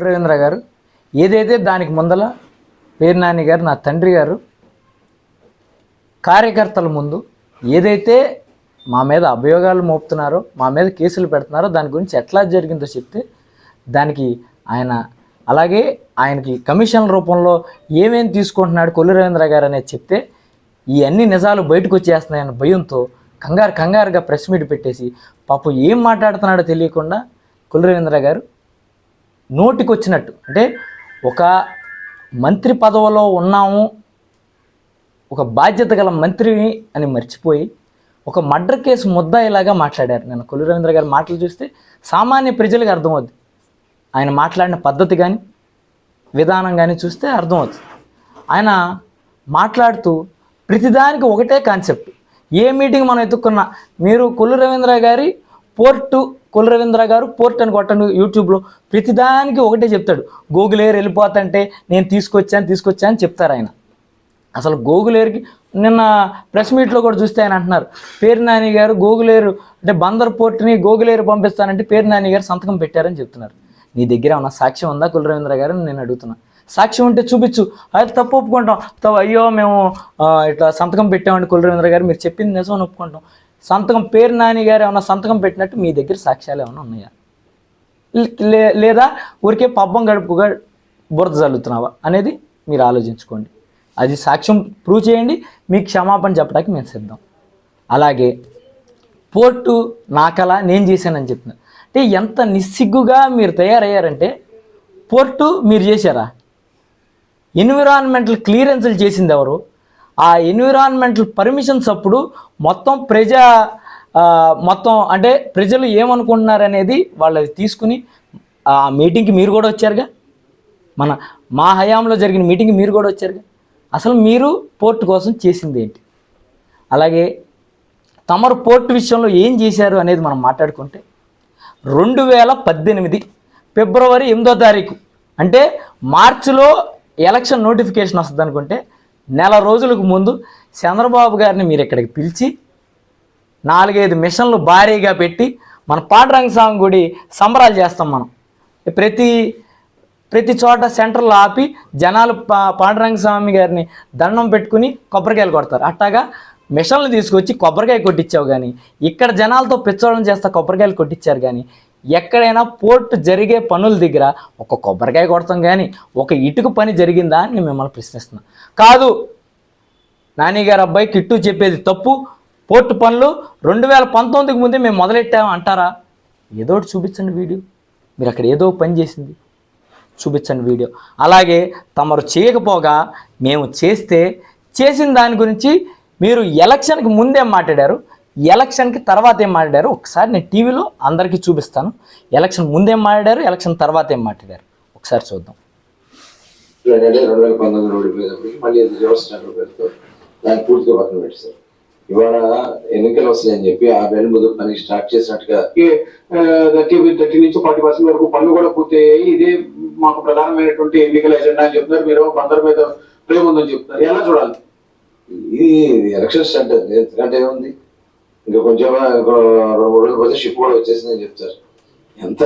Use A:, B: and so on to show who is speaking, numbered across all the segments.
A: రవీంద్ర గారు ఏదైతే దానికి ముందల పేరు నాని గారు నా తండ్రి గారు కార్యకర్తల ముందు ఏదైతే మా మీద అభియోగాలు మోపుతున్నారో మా మీద కేసులు పెడుతున్నారో దాని గురించి ఎట్లా జరిగిందో చెప్తే దానికి ఆయన అలాగే ఆయనకి కమిషన్ రూపంలో ఏమేమి తీసుకుంటున్నాడు కొల్లు రవీంద్ర గారు అనేది చెప్తే ఈ అన్ని నిజాలు బయటకు వచ్చేస్తున్నాయన్న భయంతో కంగారుగా ప్రెస్ మీట్ పెట్టేసి పాపం ఏం మాట్లాడుతున్నాడో తెలియకుండా కొల్లు రవీంద్ర గారు నోటికి వచ్చినట్టు అంటే ఒక మంత్రి పదవిలో ఉన్నాము, ఒక బాధ్యత గల మంత్రిని అని మర్చిపోయి ఒక మర్డర్ కేసు ముద్దాయిలాగా మాట్లాడారు. నేను కొల్లు రవీంద్ర గారి మాటలు చూస్తే సామాన్య ప్రజలకు అర్థమవుద్ది. ఆయన మాట్లాడిన పద్ధతి కానీ విధానం కానీ చూస్తే అర్థమవుతుంది. ఆయన మాట్లాడుతూ ప్రతిదానికి ఒకటే కాన్సెప్ట్. ఏ మీటింగ్ మనం ఎత్తుక్కున్నా మీరు కొల్లు రవీంద్ర గారి కొల్లు రవీంద్ర గారు పోర్ట్ అని కొట్టండి యూట్యూబ్లో, ప్రతిదానికి ఒకటే చెప్తాడు. గూగుల్ ఎయిర్ వెళ్ళిపోతుంటే నేను తీసుకొచ్చాను చెప్తారు ఆయన. అసలు గూగుల్ ఎయిర్కి నిన్న ప్రెస్ మీట్లో కూడా చూస్తే ఆయన అంటున్నారు పేరు నాని గారు గూగుల్ ఎయిర్ అంటే బందర్ పోర్ట్ని గూగుల్ ఎయిర్ పంపిస్తానంటే పేరు నాని గారు సంతకం పెట్టారని చెప్తున్నారు. నీ దగ్గర ఉన్న సాక్ష్యం ఉందా కొల్లు రవీంద్ర గారు నేను అడుగుతున్నా. సాక్ష్యం ఉంటే చూపించు, అయితే తప్పు ఒప్పుకుంటాం. అయ్యో మేము ఇట్లా సంతకం పెట్టామండి కొల్లు రవీంద్ర గారు మీరు చెప్పింది నిజం ఒప్పుకుంటాం. సంతకం పేరు నాని గారు ఏమన్నా సంతకం పెట్టినట్టు మీ దగ్గర సాక్ష్యాలు ఏమైనా ఉన్నాయా, లేదా ఊరికే పబ్బం గడుపుగా బురద చల్లుతున్నావా అనేది మీరు ఆలోచించుకోండి. అది సాక్ష్యం ప్రూవ్ చేయండి, మీకు క్షమాపణ చెప్పడానికి మేము సిద్ధం. అలాగే పోర్టు నాకలా నేను చేశానని చెప్తున్నాను. అంటే ఎంత నిస్సిగ్గుగా మీరు తయారయ్యారంటే, పోర్టు మీరు చేశారా? ఎన్విరాన్మెంటల్ క్లియరెన్స్లు చేసింది ఎవరు? ఆ ఎన్విరాన్మెంటల్ పర్మిషన్స్ అప్పుడు మొత్తం అంటే ప్రజలు ఏమనుకుంటున్నారు అనేది వాళ్ళది తీసుకుని ఆ మీటింగ్కి మీరు కూడా వచ్చారుగా, మా హయాంలో జరిగిన మీటింగ్కి మీరు కూడా వచ్చారుగా. అసలు మీరు పోర్టు కోసం చేసింది ఏంటి? అలాగే తమరు పోర్టు విషయంలో ఏం చేశారు అనేది మనం మాట్లాడుకుంటే 2018 ఫిబ్రవరి 8వ తారీఖు అంటే మార్చిలో ఎలక్షన్ నోటిఫికేషన్ వస్తుంది అనుకుంటే నెల రోజులకు ముందు చంద్రబాబు గారిని మీరు ఇక్కడికి పిలిచి 4-5 మిషన్లు భారీగా పెట్టి మన పాండురంగ స్వామి గుడి సంబరాలు చేస్తాం. మనం ప్రతి చోట సెంటర్లో ఆపి జనాలు పాండురంగ స్వామి గారిని దండం పెట్టుకుని కొబ్బరికాయలు కొడతారు. అట్టాగా మిషన్లు తీసుకొచ్చి కొబ్బరికాయ కొట్టించావు. కానీ ఇక్కడ జనాలతో పిచ్చోళం చేస్తా కొబ్బరికాయలు కొట్టించారు. కానీ ఎక్కడైనా పోర్టు జరిగే పనుల దగ్గర ఒక కొబ్బరికాయ కొడతాం కానీ ఒక ఇటుక పని జరిగిందా అని మిమ్మల్ని ప్రశ్నిస్తున్నా. కాదు, నాని గారు అబ్బాయి కిట్టు చెప్పేది తప్పు, పోర్టు పనులు 2019కి ముందే మేము మొదలెట్టాము అంటారా? ఏదో ఒకటి చూపించండి వీడియో. మీరు అక్కడ ఏదో పని చేసింది చూపించండి వీడియో. అలాగే తమరు చేయకపోగా మేము చేసిన దాని గురించి మీరు ఎలక్షన్కి ముందేం మాట్లాడారు, ఎలక్షన్కి తర్వాత ఏం మాట్లాడారు ఒకసారి నేను టీవీలో అందరికీ చూపిస్తాను. ఎలక్షన్ ముందేం మాట్లాడారు, ఎలక్షన్ తర్వాత ఏం మాట్లాడారు ఒకసారి చూద్దాం.
B: 2019 ఓడిపోయేటప్పటికి మళ్ళీ దాన్ని పూర్తిగా పక్కన పెట్టారు. ఇవాళ ఎన్నికలు వస్తాయని చెప్పి 6 నెలల ముందు పని స్టార్ట్ చేసినట్టుగా 30 నుంచి 40% వరకు పనులు కూడా పూర్తయ్యాయి. ఇదే మాకు ప్రధానమైనటువంటి ఎన్నికల ఎజెండా అని చెప్తున్నారు. మీరు బందర్ మీద ప్రేమ ఉందని చెప్తున్నారు. ఎలా చూడాలి? ఇది ఎలక్షన్ స్టార్ట్ అవుతుంది, ఎందుకంటే ఏముంది ఇంకా కొంచెం 2-3 రోజులు పోతే షిప్ కూడా వచ్చేసిందని చెప్తారు. ఎంత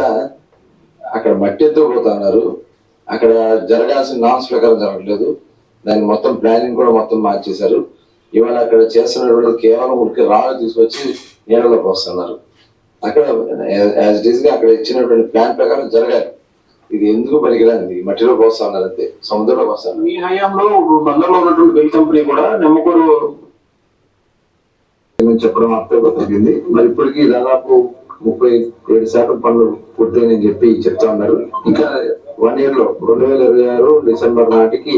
B: అక్కడ మట్టి ఎత్తుకుపోతున్నారు, అక్కడ జరగాల్సిన నామ్స్ ప్రకారం జరగట్లేదు. దాన్ని మొత్తం ప్లానింగ్ కూడా మొత్తం మార్చేశారు. ఇవాళ అక్కడ చేస్తున్నటువంటి కేవలం ఉడికి రాళ్ళు తీసుకొచ్చి నీళ్ళలోకి వస్తున్నారు. అక్కడ యాజ్ ఇట్ ఈస్ గా అక్కడ ఇచ్చినటువంటి ప్లాన్ ప్రకారం జరగాలి. ఇది ఎందుకు పనికిరాంది, మట్టిలోకి వస్తున్నారు అంతే, సముద్రంలోకి వస్తారు.
C: మీ హయాంలో బందర్లో ఉన్నటువంటి బెల్ కంపెనీ కూడా నెమ్మకూరు
B: చెప్పడం అర్థం తగ్గింది. మరి ఇప్పటికీ దాదాపు 37% పనులు పూర్తయినని చెప్పి చెప్తా ఉన్నారు. ఇంకా 1 year లో 2026 డిసెంబర్ నాటికి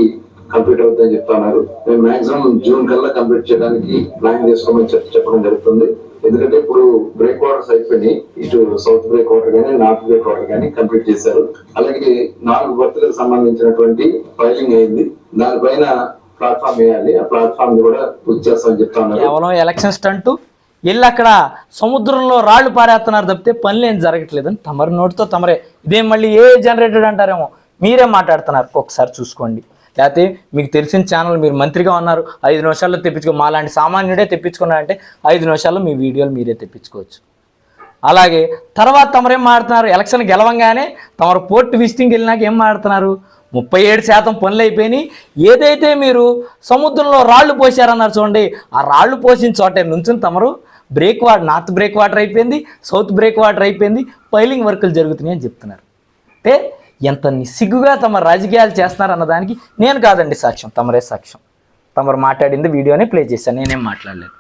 B: కంప్లీట్ అవుతుందని చెప్తా ఉన్నారు. మేము మాక్సిమం జూన్ కల్లా కంప్లీట్ చేయడానికి ప్లాన్ చేసుకోమని చెప్పడం జరుగుతుంది. ఎందుకంటే ఇప్పుడు బ్రేక్ వాటర్స్ అయిపోయినాయి. ఇటు సౌత్ బ్రేక్ వాటర్ కానీ నార్త్ బ్రేక్ వాటర్ కానీ కంప్లీట్ చేశారు. అలాగే 4 బర్త్లకు సంబంధించినటువంటి ఫైలింగ్ అయింది. దానిపైన ప్లాట్ఫామ్ వేయాలి. ఆ ప్లాట్ఫామ్ కూడా పూర్తి చేస్తామని చెప్తా ఉన్నారు.
A: కేవలం ఎలక్షన్ స్టంట్ వెళ్ళి అక్కడ సముద్రంలో రాళ్లు పారేస్తున్నారు తప్పితే పనులు ఏం జరగట్లేదని తమరి నోటితో తమరే. ఇదేం మళ్ళీ ఏ జనరేటెడ్ అంటారేమో, మీరే మాట్లాడుతున్నారు. ఒకసారి చూసుకోండి. లేకపోతే మీకు తెలిసిన ఛానల్, మీరు మంత్రిగా ఉన్నారు, 5 నిమిషాల్లో తెప్పించుకో, మాలాంటి సామాన్యుడే తెప్పించుకున్నారంటే 5 నిమిషాల్లో మీ వీడియోలు మీరే తెప్పించుకోవచ్చు. అలాగే తర్వాత తమరు ఏం మాడుతున్నారు, ఎలక్షన్ గెలవంగానే తమరు పోర్టు విజిటింగ్కి వెళ్ళినాక ఏం మాడుతున్నారు, 37% పనులు అయిపోయినాయి. ఏదైతే మీరు సముద్రంలో రాళ్ళు పోసారన్నారు చూడండి, ఆ రాళ్ళు పోసిన చోటే నుంచుని తమరు నార్త్ బ్రేక్ వాటర్ అయిపోయింది, సౌత్ బ్రేక్ వాటర్ అయిపోయింది, పైలింగ్ వర్కులు జరుగుతున్నాయి అని చెప్తున్నారు. అంటే ఎంత నిస్సిగ్గుగా తమ రాజకీయాలు చేస్తున్నారు అన్నదానికి నేను కాదండి సాక్ష్యం, తమరే సాక్ష్యం. తమరు మాట్లాడింది వీడియోనే ప్లే చేశాను, నేనేం మాట్లాడలేదు.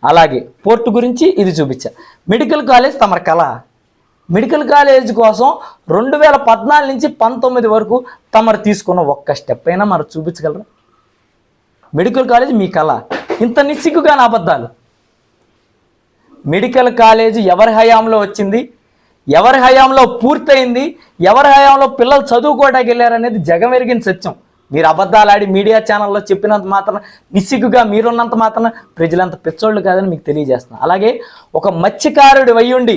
A: అలాగే పోర్టు గురించి ఇది చూపించా. మెడికల్ కాలేజ్ తమరి కళ. మెడికల్ కాలేజ్ కోసం 2014 నుంచి 19 వరకు తమరు తీసుకున్న ఒక్క స్టెప్ అయినా మరి చూపించగలరా? మెడికల్ కాలేజ్ మీ కళ, ఇంత నిస్సిగ్గుగా నా అబద్ధాలు. మెడికల్ కాలేజ్ ఎవరి హయాంలో వచ్చింది, ఎవరి హయాంలో పూర్తయింది, ఎవరి హయాంలో పిల్లలు చదువుకోవడానికి వెళ్ళారనేది జగమెరిగిన సత్యం. మీరు అబద్ధాలు ఆడి మీడియా ఛానల్లో చెప్పినంత మాత్రం, నిస్సిగ్గుగా మీరున్నంత మాత్రం ప్రజలంత పిచ్చోళ్ళు కాదని మీకు తెలియజేస్తున్నాను. అలాగే ఒక మత్స్యకారుడు వయ్యుండి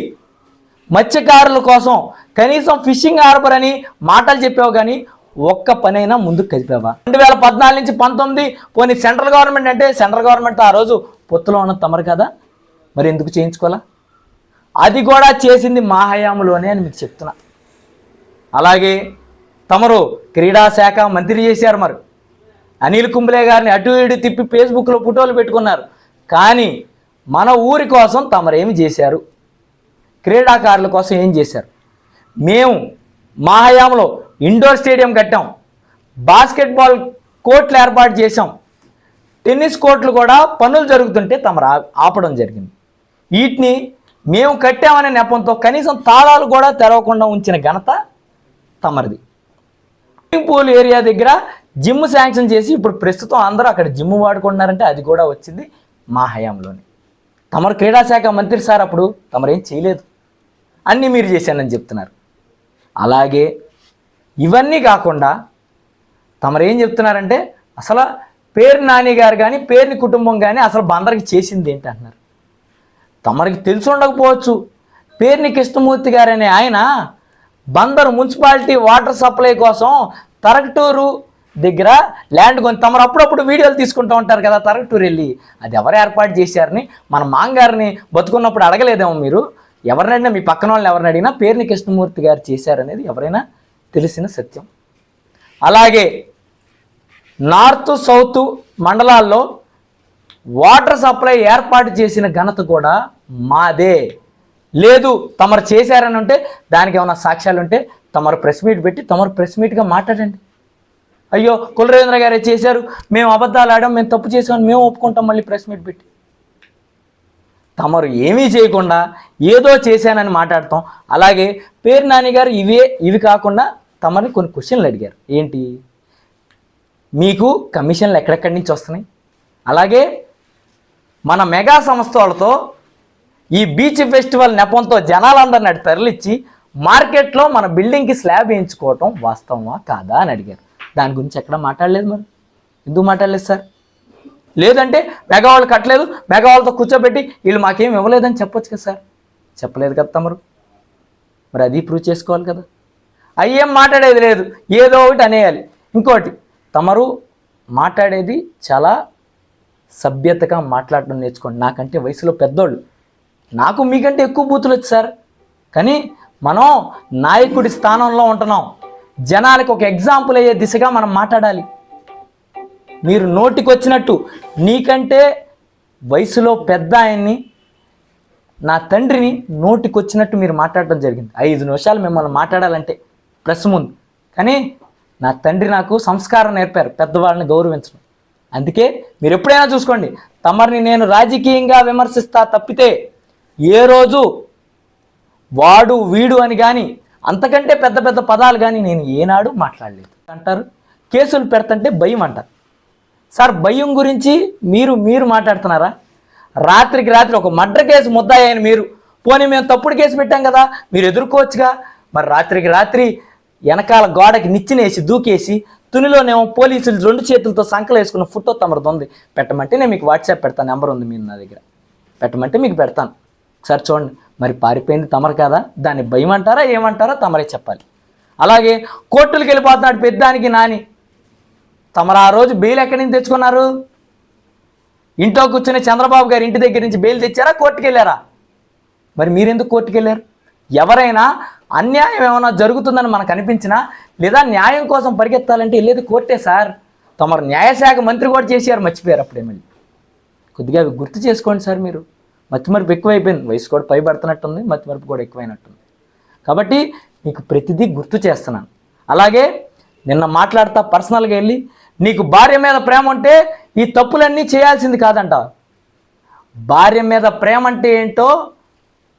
A: మత్స్యకారుల కోసం కనీసం ఫిషింగ్ హార్బర్ అని మాటలు చెప్పావు, కానీ ఒక్క పనైనా ముందుకు కదిపావా? 2014 నుంచి 19 పోనీ సెంట్రల్ గవర్నమెంట్ అంటే సెంట్రల్ గవర్నమెంట్ ఆ రోజు పొత్తులో ఉన్నది తమరు కదా, మరి ఎందుకు చేయించుకోవాలా? అది కూడా చేసింది మా హయాంలోనే అని మీకు చెప్తున్నా. అలాగే తమరు క్రీడా శాఖ మంత్రి చేశారు, మరి అనిల్ కుంబ్లే గారిని అటు ఇటు తిప్పి ఫేస్బుక్లో ఫోటోలు పెట్టుకున్నారు. కానీ మన ఊరి కోసం తమరేమి చేశారు, క్రీడాకారుల కోసం ఏం చేశారు? మేము మా హయాంలో ఇండోర్ స్టేడియం కట్టాం, బాస్కెట్బాల్ కోర్టులు ఏర్పాటు చేసాం, టెన్నిస్ కోర్టులు కూడా పనులు జరుగుతుంటే తమరు ఆపడం జరిగింది. వీటిని మేము కట్టామనే నెపంతో కనీసం తాళాలు కూడా తెరవకుండా ఉంచిన ఘనత తమరిది. స్విమ్మింగ్ పూల్ ఏరియా దగ్గర జిమ్ శాంక్షన్ చేసి ఇప్పుడు ప్రస్తుతం అందరూ అక్కడ జిమ్ వాడుకుంటున్నారంటే అది కూడా వచ్చింది మా హయాంలోనే. తమరు క్రీడాశాఖ మంత్రి సార్, అప్పుడు తమరేం చేయలేదు, అన్నీ మీరు చేశానని చెప్తున్నారు. అలాగే ఇవన్నీ కాకుండా తమరేం చెప్తున్నారంటే అసలు పేర్ని నాని గారు కానీ పేర్ని కుటుంబం కానీ అసలు బందరికి చేసింది ఏంటి అంటున్నారు. తమరికి తెలిసి ఉండకపోవచ్చు, పేర్ని కృష్ణమూర్తి గారు అనే ఆయన బందరు మున్సిపాలిటీ వాటర్ సప్లై కోసం తరగటూరు దగ్గర ల్యాండ్ కొని తమరు అప్పుడప్పుడు వీడియోలు తీసుకుంటూ ఉంటారు కదా, తరగటూరు వెళ్ళి అది ఎవరు ఏర్పాటు చేశారని మన మాంగారిని బతుకున్నప్పుడు అడగలేదేమో మీరు? ఎవరినైనా మీ పక్కన వాళ్ళని ఎవరిని అడిగినా పేర్ని కృష్ణమూర్తి గారు చేశారనేది ఎవరైనా తెలిసిన సత్యం. అలాగే నార్త్ సౌత్ మండలాల్లో వాటర్ సప్లై ఏర్పాటు చేసిన ఘనత కూడా మాదే. లేదు తమరు చేశారని ఉంటే దానికి ఏమైనా సాక్ష్యాలు ఉంటే తమరు ప్రెస్ మీట్ పెట్టి తమరు ప్రెస్ మీట్గా మాట్లాడండి. అయ్యో కులరేంద్ర గారే చేశారు, మేము అబద్ధాలు ఆడాం, మేము తప్పు చేసామని మేము ఒప్పుకుంటాం మళ్ళీ ప్రెస్ మీట్ పెట్టి. తమరు ఏమీ చేయకుండా ఏదో చేశానని మాట్లాడతాం. అలాగే పేరు నాని గారు ఇవి కాకుండా తమరిని కొన్ని క్వశ్చన్లు అడిగారు. ఏంటి, మీకు కమిషన్లు ఎక్కడెక్కడి నుంచి వస్తున్నాయి? అలాగే మన మెగా సంస్థ వాళ్ళతో ఈ బీచ్ ఫెస్టివల్ నెపంతో జనాలందరిని అటు తరలిచ్చి మార్కెట్లో మన బిల్డింగ్కి స్లాబ్ వేయించుకోవటం వాస్తవమా కాదా అని అడిగారు. దాని గురించి ఎక్కడ మాట్లాడలేదు. మరి ఎందుకు మాట్లాడలేదు సార్? లేదంటే మెగా వాళ్ళు కట్టలేదు, మెగా వాళ్ళతో కూర్చోబెట్టి వీళ్ళు మాకేం ఇవ్వలేదని చెప్పొచ్చు కదా సార్. చెప్పలేదు కదా తమరు, మరి అది ప్రూవ్ చేసుకోవాలి కదా. అయ్యేం మాట్లాడేది లేదు, ఏదో ఒకటి అనేయాలి. ఇంకోటి, తమరు మాట్లాడేది చాలా సభ్యతగా మాట్లాడడం నేర్చుకోండి. నాకంటే వయసులో పెద్దోళ్ళు, నాకు మీకంటే ఎక్కువ బూతులు వచ్చు సార్. కానీ మనం నాయకుడి స్థానంలో ఉంటున్నాం, జనాలకు ఒక ఎగ్జాంపుల్ అయ్యే దిశగా మనం మాట్లాడాలి. మీరు నోటికి వచ్చినట్టు, నీకంటే వయసులో పెద్ద ఆయన్ని, నా తండ్రిని నోటికి వచ్చినట్టు మీరు మాట్లాడటం జరిగింది. 5 నిమిషాలు మిమ్మల్ని మాట్లాడాలంటే ప్రెస్ ముందు. కానీ నా తండ్రి నాకు సంస్కారం నేర్పారు, పెద్దవాళ్ళని గౌరవించడం. అందుకే మీరు ఎప్పుడైనా చూసుకోండి, తమరిని నేను రాజకీయంగా విమర్శిస్తా తప్పితే ఏ రోజు వాడు వీడు అని కానీ అంతకంటే పెద్ద పెద్ద పదాలు కానీ నేను ఏనాడు మాట్లాడలేదు. అంటారు కేసులు పెడతంటే భయం అంటారు. సార్ భయం గురించి మీరు మాట్లాడుతున్నారా? రాత్రికి రాత్రి ఒక మర్డర్ కేసు ముద్దాయని మీరు, పోనీ మేము తప్పుడు కేసు పెట్టాం కదా మీరు ఎదుర్కోవచ్చుగా. మరి రాత్రికి రాత్రి వెనకాల గోడకి నిచ్చినేసి దూకేసి తునిలోనేమో పోలీసులు 2 చేతులతో సంకలు వేసుకున్న ఫోటో తమరిది ఉంది. పెట్టమంటే నేను మీకు వాట్సాప్ పెడతాను, నెంబర్ ఉంది మీరు నా దగ్గర, పెట్టమంటే మీకు పెడతాను. ఒకసారి చూడండి. మరి పారిపోయింది తమరు కదా, దాన్ని భయం అంటారా ఏమంటారా తమరే చెప్పాలి. అలాగే కోర్టులకు వెళ్ళిపోతున్నాడు పెద్దానికి నాని, తమరు ఆ రోజు బెయిల్ ఎక్కడి నుంచి తెచ్చుకున్నారు? ఇంట్లో కూర్చుని చంద్రబాబు గారి ఇంటి దగ్గర నుంచి బెయిల్ తెచ్చారా, కోర్టుకు వెళ్ళారా? మరి మీరెందుకు కోర్టుకు వెళ్ళారు? ఎవరైనా అన్యాయం ఏమైనా జరుగుతుందని మనకు అనిపించినా లేదా న్యాయం కోసం పరిగెత్తాలంటే వెళ్ళేది కోర్టే సార్. తమరు న్యాయశాఖ మంత్రి కూడా చేశారు, మర్చిపోయారు అప్పుడే. మళ్ళీ కొద్దిగా అవి గుర్తు చేసుకోండి సార్. మీరు మతిమరుపు ఎక్కువైపోయింది, వయసు కూడా పైబడుతున్నట్టుంది, మతిమరుపు కూడా ఎక్కువైనట్టుంది. కాబట్టి మీకు ప్రతిదీ గుర్తు చేస్తున్నాను. అలాగే నిన్న మాట్లాడతా పర్సనల్గా వెళ్ళి నీకు భార్య మీద ప్రేమ ఉంటే ఈ తప్పులన్నీ చేయాల్సింది కాదంట. భార్య మీద ప్రేమ అంటే ఏంటో,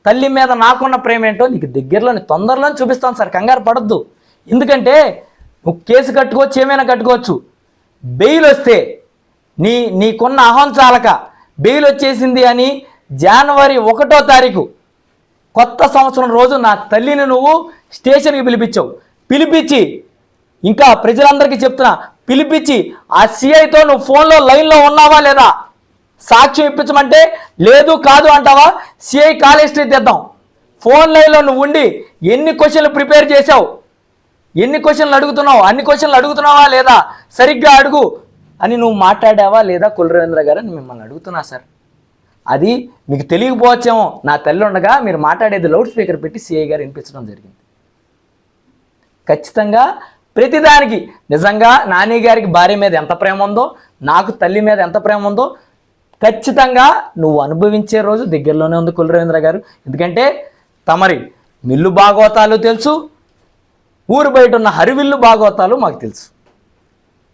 A: తల్లి మీద నాకున్న ప్రేమ ఏంటో నీకు దగ్గరలోని తొందరలోనే చూపిస్తాను సార్, కంగారు పడద్దు. ఎందుకంటే నువ్వు కేసు కట్టుకోవచ్చు, ఏమైనా కట్టుకోవచ్చు. బెయిల్ వస్తే నీకున్న అహం చాలక బెయిల్ వచ్చేసింది అని జనవరి 1వ తారీఖు కొత్త సంవత్సరం రోజు నా తల్లిని నువ్వు స్టేషన్కి పిలిపించావు. పిలిపించి ఇంకా ప్రజలందరికీ చెప్తున్నా, పిలిపించి ఆ సిఐతో నువ్వు ఫోన్లో లైన్లో ఉన్నావా లేదా సాక్ష్యం ఇప్పించమంటే లేదు కాదు అంటావా? సిఐ కాల్ హిస్టరీ తెద్దాం. ఫోన్ లైన్లో నువ్వు ఉండి ఎన్ని క్వశ్చన్లు ప్రిపేర్ చేసావు, ఎన్ని క్వశ్చన్లు అడుగుతున్నావు, అన్ని క్వశ్చన్లు అడుగుతున్నావా లేదా, సరిగ్గా అడుగు అని నువ్వు మాట్లాడావా లేదా కులరవీంద్ర గారు అని మిమ్మల్ని అడుగుతున్నా సార్. అది మీకు తెలియకపోవచ్చేమో, నా తల్లి ఉండగా మీరు మాట్లాడేది లౌడ్ స్పీకర్ పెట్టి సిఐ గారు వినిపించడం జరిగింది. ఖచ్చితంగా ప్రతిదానికి నిజంగా నాని గారికి భార్య మీద ఎంత ప్రేమ ఉందో, నాకు తల్లి మీద ఎంత ప్రేమ ఉందో ఖచ్చితంగా నువ్వు అనుభవించే రోజు దగ్గరలోనే ఉంది కులరవీంద్ర గారు. ఎందుకంటే తమరి మిల్లు భాగవతాలు తెలుసు, ఊరు బయట ఉన్న హరివిల్లు భాగవతాలు మాకు తెలుసు.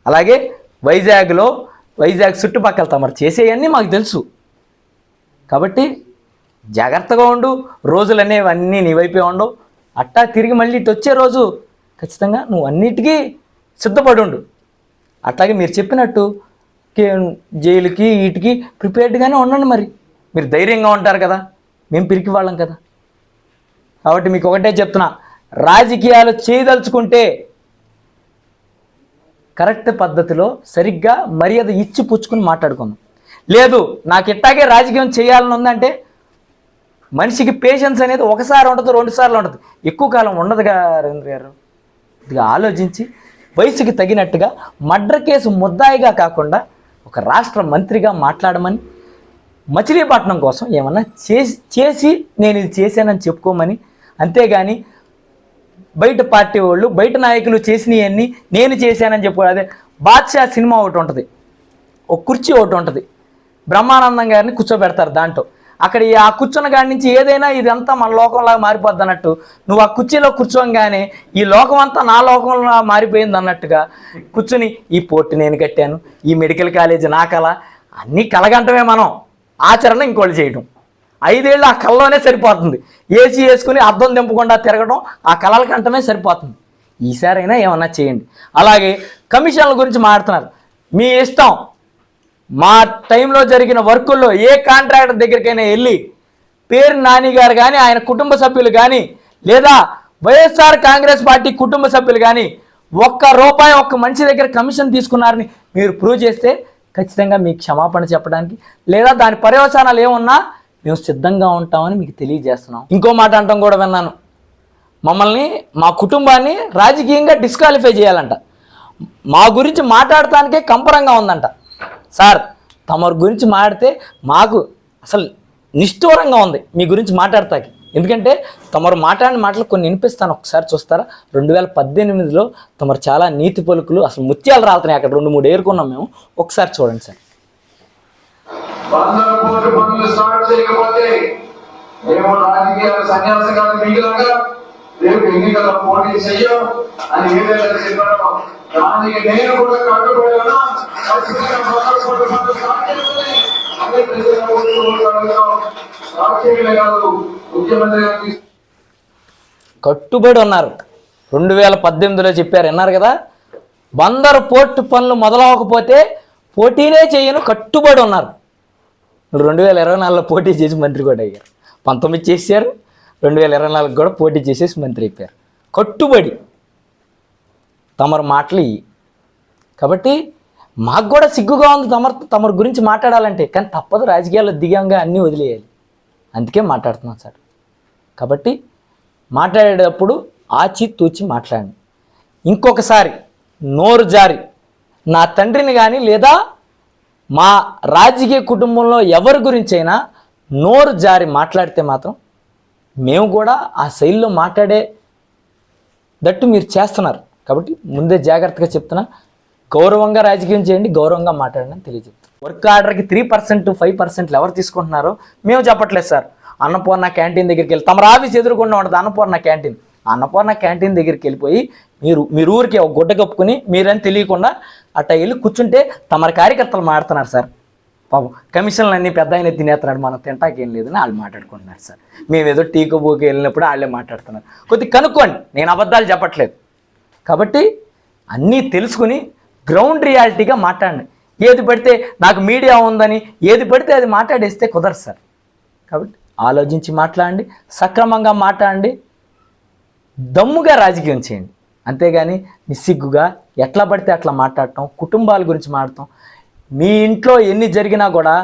A: అలాగే వైజాగ్ చుట్టుపక్కల తమరు చేసేవన్నీ మాకు తెలుసు. కాబట్టి జాగ్రత్తగా ఉండు, రోజులు అనేవన్నీ నీ వైపే ఉండవు. అట్టా తిరిగి మళ్ళీ ఇటు వచ్చే రోజు ఖచ్చితంగా నువ్వు అన్నిటికీ సిద్ధపడి ఉండు. అట్లాగే మీరు చెప్పినట్టు జైలుకి వీటికి ప్రిపేర్డ్గానే ఉండండి. మరి మీరు ధైర్యంగా ఉంటారు కదా, మేము పిరికి వాళ్ళం కదా. కాబట్టి మీకు ఒకటే చెప్తున్నా, రాజకీయాలు చేయదలుచుకుంటే కరెక్ట్ పద్ధతిలో సరిగ్గా మర్యాద ఇచ్చి పుచ్చుకుని మాట్లాడుకుందాం. లేదు నాకు ఇట్టాగే రాజకీయం చేయాలని ఉందంటే మనిషికి పేషెన్స్ అనేది ఒకసారి ఉంటుంది, 2 సార్లు ఉంటుంది, ఎక్కువ కాలం ఉండదుగా రవీంద్ర గారు. ఇదిగా ఆలోచించి వయసుకి తగినట్టుగా మర్డర్ కేసు ముద్దాయిగా కాకుండా ఒక రాష్ట్ర మంత్రిగా మాట్లాడమని, మచిలీపట్నం కోసం ఏమన్నా చేసి నేను ఇది చేశానని చెప్పుకోమని, అంతేగాని బయట పార్టీ వాళ్ళు బయట నాయకులు చేసినవన్నీ నేను చేశానని చెప్పుకో. అదే బాద్షా సినిమా ఒకటి ఉంటుంది, ఒక కుర్చీ ఒకటి ఉంటుంది, బ్రహ్మానందం గారిని కూర్చోబెడతారు దాంట్లో. అక్కడ ఆ కూర్చున్న కాడి నుంచి ఏదైనా ఇదంతా మన లోకంలాగా మారిపోద్ది అన్నట్టు, నువ్వు ఆ కుర్చీలో కూర్చోగానే ఈ లోకం అంతా నా లోకంలా మారిపోయింది అన్నట్టుగా కూర్చుని ఈ పోర్టు నేను కట్టాను, ఈ మెడికల్ కాలేజీ నా కళ, అన్నీ కలగంటమే. మనం ఆచరణ ఇంకోళ్ళు చేయడం. 5 ఏళ్ళు ఆ కళలోనే సరిపోతుంది. ఏసీ వేసుకుని అద్దం దింపకుండా తిరగడం ఆ కళల కంటమే సరిపోతుంది. ఈసారైనా ఏమన్నా చేయండి. అలాగే కమిషన్ల గురించి మాట్లాడుతున్నారు, మీ ఇష్టం. మా టైంలో జరిగిన వర్కుల్లో ఏ కాంట్రాక్టర్ దగ్గరికైనా వెళ్ళి పేరు నాని గారు కానీ ఆయన కుటుంబ సభ్యులు కానీ లేదా వైఎస్ఆర్ కాంగ్రెస్ పార్టీ కుటుంబ సభ్యులు కానీ ₹1 ఒక్క మనిషి దగ్గర కమిషన్ తీసుకున్నారని మీరు ప్రూవ్ చేస్తే ఖచ్చితంగా మీకు క్షమాపణ చెప్పడానికి లేదా దాని పర్యవసానాలు ఏమున్నా మేము సిద్ధంగా ఉంటామని మీకు తెలియజేస్తున్నాం. ఇంకో మాట అంటాం కూడా విన్నాను, మమ్మల్ని మా కుటుంబాన్ని రాజకీయంగా డిస్క్వాలిఫై చేయాలంట. మా గురించి మాట్లాడటానికే కంపరంగా ఉందంట. సార్ తమరి గురించి మాట్లాడితే మాకు అసలు నిష్ఠూరంగా ఉంది మీ గురించి మాట్లాడతాకి. ఎందుకంటే తమరు మాట్లాడిన మాటలు కొన్ని వినిపిస్తాను, ఒకసారి చూస్తారా? 2018లో తమరు చాలా నీతి పలుకులు, అసలు ముత్యాలు రాలుతున్నాయి అక్కడ 2-3 ఏరుకున్నాం మేము. ఒకసారి చూడండి సార్.
D: 100 కోట్ల పనులు స్టార్ట్ చేయకపోతే మేము రాజకీయాలు సన్యాసంగా మిగిలిగా రేపు ఎన్నికల పోటీ చెయ్యం అని ఏదైనా చెప్పడం దానికి నేను కూడా కట్టుబడి ఉన్నా. ఖచ్చితంగా 100 కోట్ల పనులు స్టార్ట్ చేయాలి. అదే రాజకీయాలే కాదు, ముఖ్యమంత్రి గారికి
A: కట్టుబడి ఉన్నారు. 2018లో చెప్పారు, విన్నారు కదా. 100 పోర్టు పనులు మొదలవకపోతే పోటీనే చేయను కట్టుబడి ఉన్నారు. 2024లో పోటీ చేసి మంత్రి కూడా అయ్యారు. 19 చేశారు, 2024 కూడా పోటీ చేసేసి మంత్రి అయిపోయారు. కట్టుబడి తమరు మాటలు ఇవి. కాబట్టి మాకు కూడా సిగ్గుగా ఉంది తమరు గురించి మాట్లాడాలంటే, కానీ తప్పదు, రాజకీయాల్లో దిగంగా అన్నీ వదిలేయాలి. అందుకే మాట్లాడుతున్నాం సార్. కాబట్టి మాట్లాడేటప్పుడు ఆచి తూచి మాట్లాడండి. ఇంకొకసారి నోరు జారి నా తండ్రిని కానీ లేదా మా రాజకీయ కుటుంబంలో ఎవరి గురించి అయినా నోరు జారి మాట్లాడితే మాత్రం మేము కూడా ఆ శైలిలో మాట్లాడేటట్టు మీరు చేస్తున్నారు. కాబట్టి ముందే జాగ్రత్తగా చెప్తున్నా, గౌరవంగా రాజకీయం చేయండి, గౌరవంగా మాట్లాడండి అని తెలియజెప్తాం. వర్క్ ఆర్డర్కి 3%, 5% ఎవరు తీసుకుంటున్నారో మేము చెప్పట్లేదు సార్. అన్నపూర్ణ క్యాంటీన్ దగ్గరికి వెళ్ళి, తమ ఆఫీస్ ఎదురుకుండా ఉంటుంది అన్నపూర్ణ క్యాంటీన్. అన్నపూర్ణ క్యాంటీన్ దగ్గరికి వెళ్ళిపోయి మీరు ఊరికి ఒక గుడ్డ కప్పుకొని మీరని తెలియకుండా అట్లా వెళ్ళి కూర్చుంటే తమరి కార్యకర్తలు మాడుతున్నారు సార్. పాపం కమిషన్లు అన్నీ పెద్ద ఆయన తినేస్తున్నాడు, మనం తింటాకేం లేదని వాళ్ళు మాట్లాడుకుంటున్నారు సార్. మేము ఏదో టీకో బోకి వెళ్ళినప్పుడు వాళ్ళే మాట్లాడుతున్నారు. కొద్దిగా కనుక్కోండి, నేను అబద్ధాలు చెప్పట్లేదు. కాబట్టి అన్నీ తెలుసుకుని గ్రౌండ్ రియాలిటీగా మాట్లాడండి. ఏది పడితే నాకు మీడియా ఉందని ఏది పడితే అది మాట్లాడేస్తే కుదరదు సార్. కాబట్టి ఆలోచించి మాట్లాడండి, సక్రమంగా మాట్లాడండి, దమ్ముగా రాజకీయం చేయండి. అంతేగాని నిస్సిగ్గుగా ఎట్లా పడితే అట్లా మాట్లాడటం, కుటుంబాల గురించి మాట్లాడటం. మీ ఇంట్లో ఎన్ని జరిగినా కూడా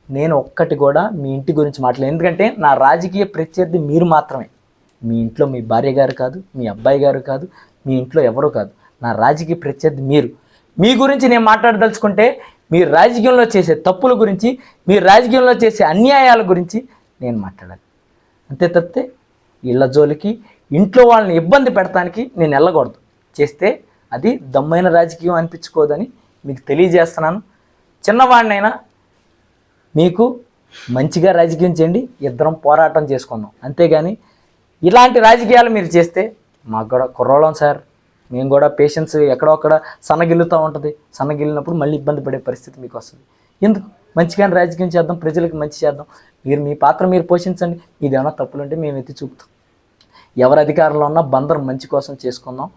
A: నేను ఒక్కటి కూడా మీ ఇంటి గురించి మాట్లాడలేదు. ఎందుకంటే నా రాజకీయ ప్రత్యర్థి మీరు మాత్రమే. మీ ఇంట్లో మీ భార్య గారు కాదు, మీ అబ్బాయి గారు కాదు, మీ ఇంట్లో ఎవరో కాదు. నా రాజకీయ ప్రత్యర్థి మీరు. మీ గురించి నేను మాట్లాడదలుచుకుంటే మీ రాజకీయంలో చేసే తప్పుల గురించి, మీ రాజకీయంలో చేసే అన్యాయాల గురించి నేను మాట్లాడాలి. అంతే తప్పితే ఇళ్ళ జోలికి, ఇంట్లో వాళ్ళని ఇబ్బంది పెడతానికి నేను వెళ్ళకూడదు. చేస్తే అది దమ్మైన రాజకీయం అనిపించుకోదని మీకు తెలియజేస్తున్నాను. చిన్నవాడినైనా మీకు మంచిగా రాజకీయం చేయండి, ఇద్దరం పోరాటం చేసుకుందాం. అంతేగాని ఇలాంటి రాజకీయాలు మీరు చేస్తే మాకు కూడా కుర్రోళం సార్, మేము కూడా పేషెన్స్ ఎక్కడొక్కడ సన్నగిల్లుతూ ఉంటుంది. సన్నగిల్లినప్పుడు మళ్ళీ ఇబ్బంది పడే పరిస్థితి మీకు వస్తుంది. ఎందుకు మంచిగానే రాజకీయం చేద్దాం, ప్రజలకు మంచి చేద్దాం. మీరు మీ పాత్ర మీరు పోషించండి. ఇదేమన్నా తప్పులుంటే మేము ఎత్తి చూపుతాం. ఎవరు అధికారంలో ఉన్నా బందరం మంచి కోసం చేసుకుందాం,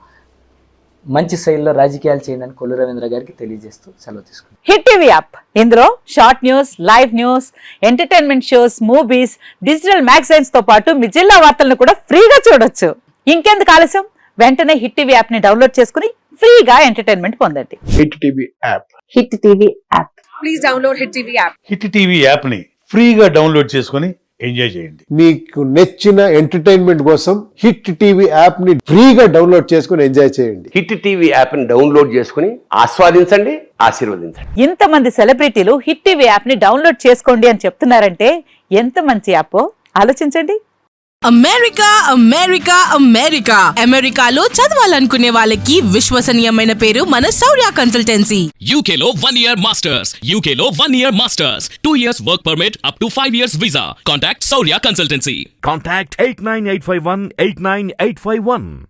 A: మంచి శైలిలో రాజకీయాలు చేయండి అని కొల్లు రవీంద్ర గారికి తెలియజేస్తూ సెలవు తీసుకుంటాం.
E: హిట్ టీవీ యాప్, ఇందులో short news, live news, entertainment shows, movies, digital magazines తో పాటు మీ జిల్లా వార్తలను కూడా ఫ్రీగా చూడొచ్చు. ఇంకెందుకు ఆలస్యం, వెంటనే హిట్ టీవీ యాప్ ని డౌన్లోడ్ చేసుకుని ఫ్రీగా ఎంటర్టైన్మెంట్ పొందండి.
F: Hit TV app.
E: Hit TV app.
G: Please download hit TV app.
F: Hit TV app ని ఫ్రీగా డౌన్లోడ్ చేసుకొని ఎంజాయ్ చేయండి.
H: మీకు నచ్చిన ఎంటర్టైన్మెంట్ కోసం హిట్ టీవీ యాప్ ని ఫ్రీగా డౌన్లోడ్ చేసుకుని ఎంజాయ్ చేయండి.
I: హిట్ టీవీ యాప్ ని డౌన్లోడ్ చేసుకుని ఆస్వాదించండి, ఆశీర్వదించండి.
E: ఇంతమంది సెలబ్రిటీలు హిట్ టీవీ యాప్ ని డౌన్లోడ్ చేసుకోండి అని చెప్తున్నారంటే ఎంత మంచి యాప్ ఆలోచించండి.
G: అమెరికా అమెరికా అమెరికా అమెరికాలో చదవాలనుకునే వాళ్ళకి విశ్వసనీయమైన పేరు మన శౌర్య కన్సల్టెన్సీ.
J: UK లో 1 year masters, UK లో 1 year masters, 2 years work permit up to 5 years visa. Contact Saurya Consultancy.
K: Contact 89851 89851.